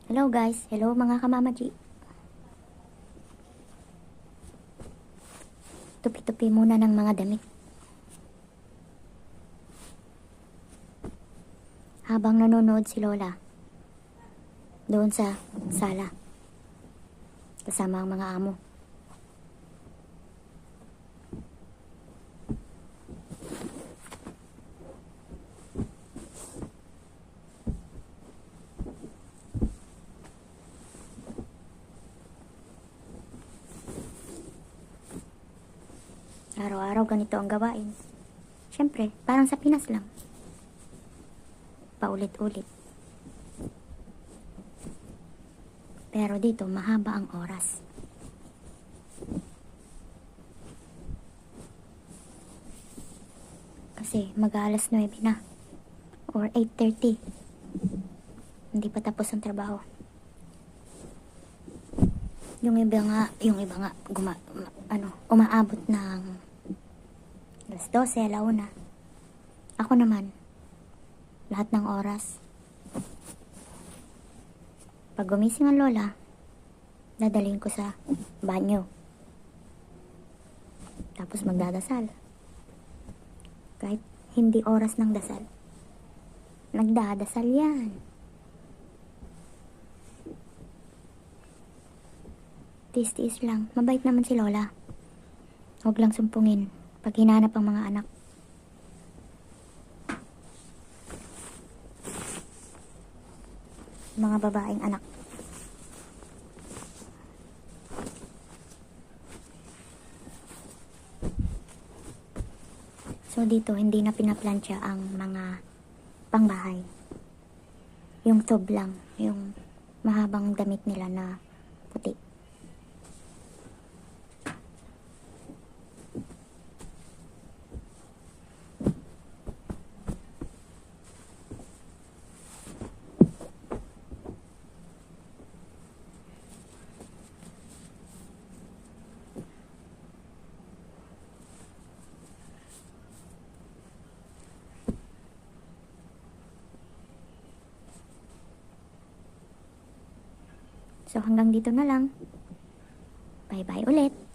Hello guys, hello mga kamamaji. Tupi-tupi muna ng mga damit. Habang nanonood si Lola doon sa sala kasama ang mga amo. Araw-araw ganito ang gawain. Siyempre, parang sa Pinas lang. Paulit-ulit. Pero dito, mahaba ang oras. Kasi mag-aalas 9 na. Or 8:30. Hindi pa tapos ang trabaho. Yung iba nga umaabot ng alas 12, alauna. Ako naman, lahat ng oras. Pag gumising ang lola, dadalhin ko sa banyo. Tapos magdadasal. Kahit hindi oras ng dasal, nagdadasal yan. Tiis-tiis lang. Mabait naman si Lola. Huwag lang sumpungin pag hinanap ang mga anak. Mga babaeng anak. So dito, hindi na pinaplansya ang mga pangbahay. Yung tob lang. Yung mahabang damit nila na puti. So hanggang dito na lang. Bye-bye ulit.